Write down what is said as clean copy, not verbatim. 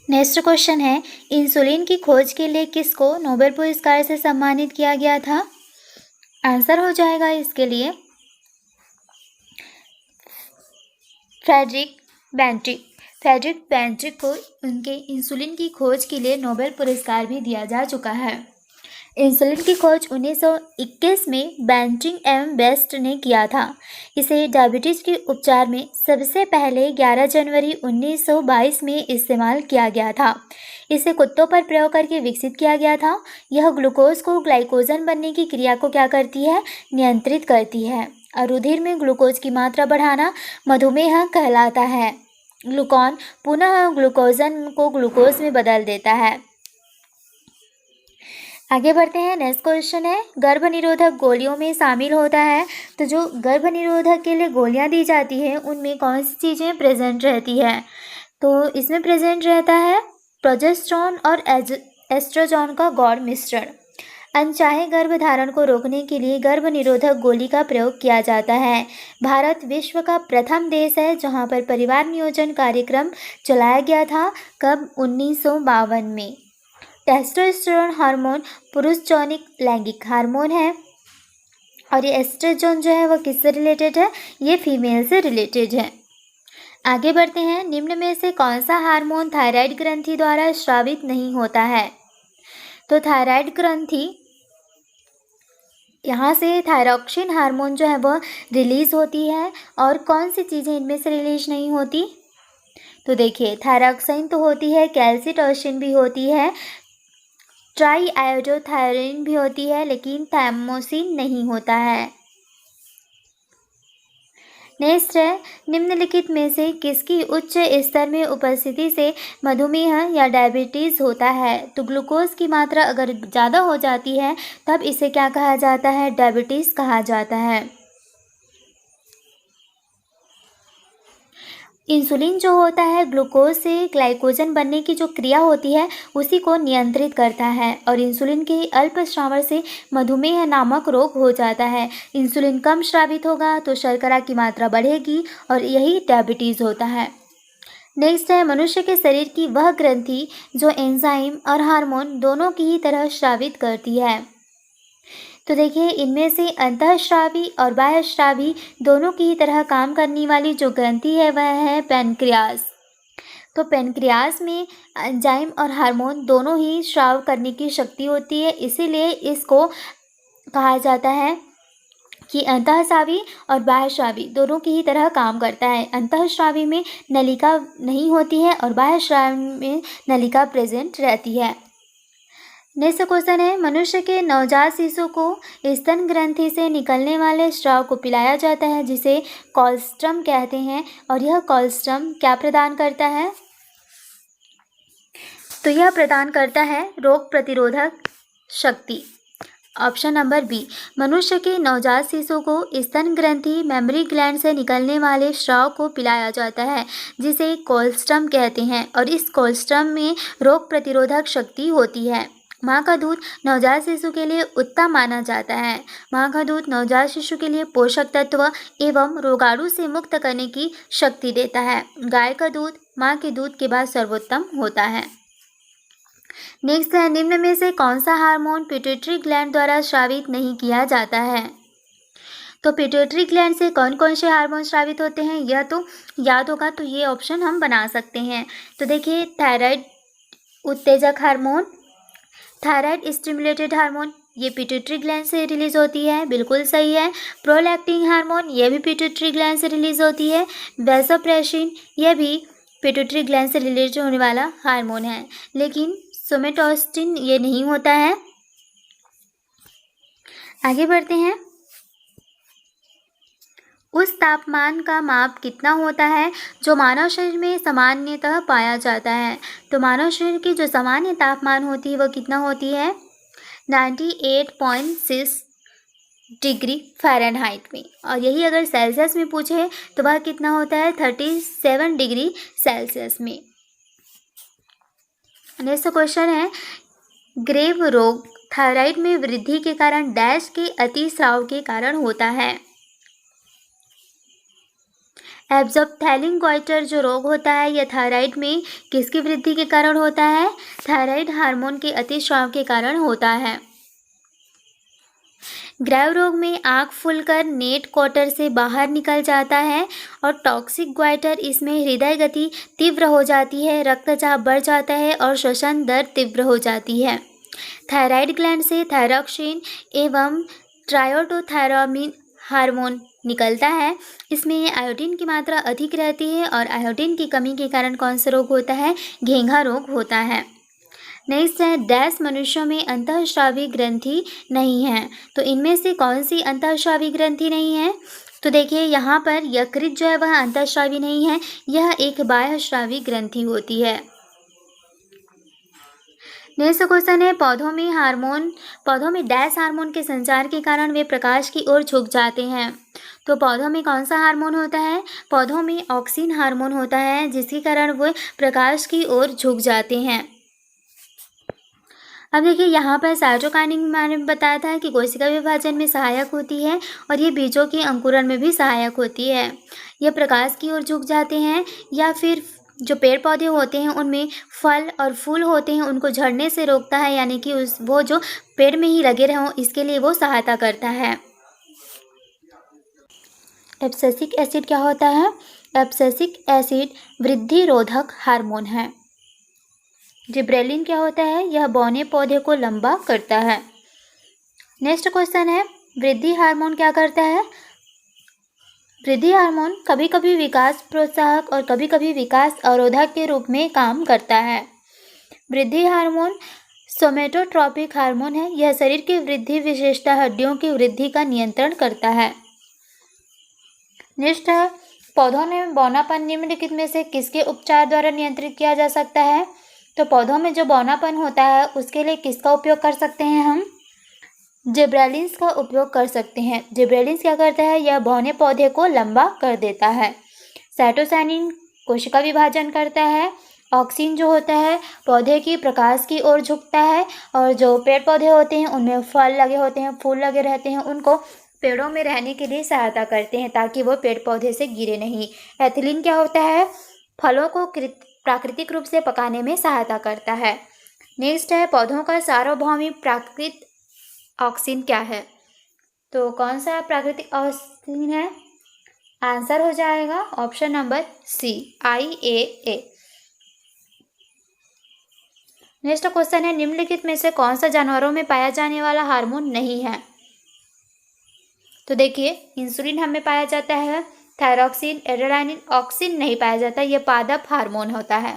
Next question है, insulin की खोज के लिए किसको नोबेल पुरस्कार से सम्मानित किया गया था? आंसर हो जाएगा इसके लिए फ्रेडरिक बेंटिक को उनके इंसुलिन की खोज के लिए नोबेल पुरस्कार भी दिया जा चुका है। इंसुलिन की खोज 1921 में बेंटिक एवं बेस्ट ने किया था। इसे डायबिटीज के उपचार में सबसे पहले 11 जनवरी 1922 में इस्तेमाल किया गया था। इसे कुत्तों पर प्रयोग करके विकसित किया गया था। यह ग्लूकोज को ग्लाइकोजन बनने की क्रिया को क्या करती है? नियंत्रित करती है और रुधिर में ग्लूकोज की मात्रा बढ़ाना मधुमेह कहलाता है। ग्लूकॉन पुनः ग्लूकोजन को ग्लूकोज में बदल देता है। आगे बढ़ते हैं। नेक्स्ट क्वेश्चन है, गर्भ निरोधक गोलियों में शामिल होता है। तो जो गर्भ निरोधक के लिए गोलियां दी जाती है उनमें कौन सी चीज़ें प्रेजेंट रहती है? तो इसमें प्रेजेंट रहता है प्रोजेस्टेरोन और एस्ट्रोजन का गौण मिश्रण। अनचाहे गर्भधारण को रोकने के लिए गर्भ निरोधक गोली का प्रयोग किया जाता है। भारत विश्व का प्रथम देश है जहां पर परिवार नियोजन कार्यक्रम चलाया गया था। कब? 1952 में। टेस्टोस्टेरोन हार्मोन पुरुष यौनिक लैंगिक हार्मोन है और ये एस्ट्रोजन जो है वो किससे रिलेटेड है? ये फीमेल से रिलेटेड है। आगे बढ़ते हैं। निम्न में से कौन सा हार्मोन थायराइड ग्रंथि द्वारा स्रावित नहीं होता है? तो थायराइड ग्रंथि, यहाँ से थायरॉक्सिन हार्मोन जो है वो रिलीज होती है। और कौन सी चीज़ें इनमें से रिलीज नहीं होती? तो देखिए, थायरॉक्सिन तो होती है, कैल्सिटोसिन भी होती है, ट्राई आयोडोथायरोन भी होती है, लेकिन थायमोसिन नहीं होता है। नेक्स्ट है, निम्नलिखित में से किसकी उच्च स्तर में उपस्थिति से मधुमेह या डायबिटीज़ होता है? तो ग्लूकोज की मात्रा अगर ज़्यादा हो जाती है तब इसे क्या कहा जाता है? डायबिटीज़ कहा जाता है। इंसुलिन जो होता है ग्लूकोज से ग्लाइकोजन बनने की जो क्रिया होती है उसी को नियंत्रित करता है और इंसुलिन के अल्प स्रावन से मधुमेह नामक रोग हो जाता है। इंसुलिन कम स्रावित होगा तो शर्करा की मात्रा बढ़ेगी और यही डायबिटीज़ होता है। नेक्स्ट है, मनुष्य के शरीर की वह ग्रंथि जो एंजाइम और हार्मोन दोनों की ही तरह स्रावित करती है। तो देखिए, इनमें से अंतःस्रावी और बाह्यस्रावी दोनों की तरह काम करने वाली जो ग्रंथि है वह है पैनक्रियास। तो पैनक्रियास में एंजाइम और हार्मोन दोनों ही स्राव करने की शक्ति होती है, इसीलिए इसको कहा जाता है कि अंतःस्रावी और बाह्यस्रावी दोनों की ही तरह काम करता है। अंतःस्रावी में नलिका नहीं होती है और बाह्यस्रावी में नलिका प्रेजेंट रहती है। नेक्स्ट क्वेश्चन है, मनुष्य के नवजात शिशु को स्तन ग्रंथि से निकलने वाले स्राव को पिलाया जाता है जिसे कोलोस्ट्रम कहते हैं और यह कोलोस्ट्रम क्या प्रदान करता है? तो यह प्रदान करता है रोग प्रतिरोधक शक्ति। ऑप्शन नंबर बी, मनुष्य के नवजात शिशु को स्तन ग्रंथि मेमरी ग्लैंड से निकलने वाले स्राव को पिलाया जाता है जिसे कोलोस्ट्रम कहते हैं और इस कोलोस्ट्रम में रोग प्रतिरोधक शक्ति होती है। माँ का दूध नवजात शिशु के लिए उत्तम माना जाता है। माँ का दूध नवजात शिशु के लिए पोषक तत्व एवं रोगाणु से मुक्त करने की शक्ति देता है। गाय का दूध माँ के दूध के बाद सर्वोत्तम होता है। नेक्स्ट है, निम्न में से कौन सा हार्मोन पिट्यूटरी ग्लैंड द्वारा स्रावित नहीं किया जाता है? तो पिट्यूटरी ग्लैंड से कौन कौन से हार्मोन स्रावित होते हैं यह तो याद होगा, तो ये ऑप्शन हम बना सकते हैं। तो देखिए, थायराइड उत्तेजक हार्मोन, थायराइड स्टिमुलेटेड हार्मोन ये पिट्यूटरी ग्लैंड से रिलीज होती है, बिल्कुल सही है। प्रोलैक्टिन हार्मोन ये भी पिट्यूटरी ग्लैंड से रिलीज होती है। वैसोप्रेसिन यह भी पिट्यूटरी ग्लैंड से रिलीज होने वाला हार्मोन है, लेकिन सोमेटोस्टिन ये नहीं होता है। आगे बढ़ते हैं। उस तापमान का माप कितना होता है जो मानव शरीर में सामान्यतः पाया जाता है? तो मानव शरीर की जो सामान्य तापमान होती है वह कितना होती है? 98.6 डिग्री फ़ारेनहाइट में, और यही अगर सेल्सियस में पूछे तो वह कितना होता है? 37 डिग्री सेल्सियस में। नेक्स्ट क्वेश्चन है, ग्रेव रोग थायराइड में वृद्धि के कारण डैश के अतिस्राव के कारण होता है। एब्जॉर्प्थेलिन गॉइटर जो रोग होता है यह थायराइड में किसकी वृद्धि के कारण होता है? थायराइड हार्मोन के अतिस्राव के कारण होता है। ग्रैव रोग में आँख फूलकर नेट क्वार्टर से बाहर निकल जाता है और टॉक्सिक ग्वाइटर इसमें हृदय गति तीव्र हो जाती है, रक्तचाप बढ़ जाता है और श्वसन दर तीव्र हो जाती है। थायराइड ग्लैंड से थायरॉक्सिन एवं ट्रायोडोथायरामिन हार्मोन निकलता है। इसमें आयोडीन की मात्रा अधिक रहती है और आयोडीन की कमी के कारण कौन सा रोग होता है? घेंघा रोग होता है। नेक्स्ट है डैश मनुष्यों में अंतःस्रावी ग्रंथि नहीं है। तो इनमें से कौन सी अंतःस्रावी ग्रंथि नहीं है? तो देखिए यहाँ पर यकृत जो है वह अंतःस्रावी नहीं है, यह एक बाह्यस्रावी ग्रंथि होती है। नेक्स्ट क्वेश्चन है पौधों में डैश हार्मोन के संचार के कारण वे प्रकाश की ओर झुक जाते हैं। तो पौधों में कौन सा हार्मोन होता है? पौधों में ऑक्सिन हार्मोन होता है जिसके कारण वे प्रकाश की ओर झुक जाते हैं। अब देखिए यहाँ पर साइटोकाइनिन के बारे में बताया था कि कोशिका विभाजन में सहायक होती है और ये बीजों के अंकुरण में भी सहायक होती है। यह प्रकाश की ओर झुक जाते हैं या फिर जो पेड़ पौधे होते हैं उनमें फल और फूल होते हैं उनको झड़ने से रोकता है, यानी कि वो जो पेड़ में ही लगे रहें इसके लिए वो सहायता करता है। एब्सिसिक एसिड क्या होता है? एब्सिसिक एसिड वृद्धि रोधक हार्मोन है। जिब्रेलिन क्या होता है? यह बौने पौधे को लंबा करता है। नेक्स्ट क्वेश्चन है वृद्धि हार्मोन क्या करता है? वृद्धि हार्मोन कभी कभी विकास प्रोत्साहक और कभी कभी विकास अवरोधक के रूप में काम करता है। वृद्धि हार्मोन सोमेटोट्रॉपिक हार्मोन है। यह शरीर की वृद्धि विशेषता हड्डियों की वृद्धि का नियंत्रण करता है। नेक्स्ट है पौधों में बौनापन निम्नलिखित में से किसके उपचार द्वारा नियंत्रित किया जा सकता है? तो पौधों में जो बौनापन होता है उसके लिए किसका उपयोग कर सकते हैं हम? जिब्रेलिन्स का उपयोग कर सकते हैं। जिब्रेलिन्स क्या करता है? यह बौने पौधे को लंबा कर देता है। साइटोसाइनिन कोशिका विभाजन करता है। ऑक्सिन जो होता है पौधे की प्रकाश की ओर झुकता है और जो पेड़ पौधे होते हैं उनमें फल लगे होते हैं, फूल लगे रहते हैं, उनको पेड़ों में रहने के लिए सहायता करते हैं ताकि वो पेड़ पौधे से गिरे नहीं। एथिलीन क्या होता है? फलों को प्राकृतिक रूप से पकाने में सहायता करता है। नेक्स्ट है पौधों का सार्वभौमिक प्राकृतिक ऑक्सीजन क्या है? तो कौन सा प्राकृतिक ऑक्सीजन है? आंसर हो जाएगा option number C, IAA। Next question है निम्नलिखित में से कौन सा जानवरों में पाया जाने वाला हार्मोन नहीं है? तो देखिए इंसुलिन हमें पाया जाता है, थायरॉक्सिन, एड्रेनालिन, ऑक्सिन नहीं पाया जाता, यह पादप हार्मोन होता है।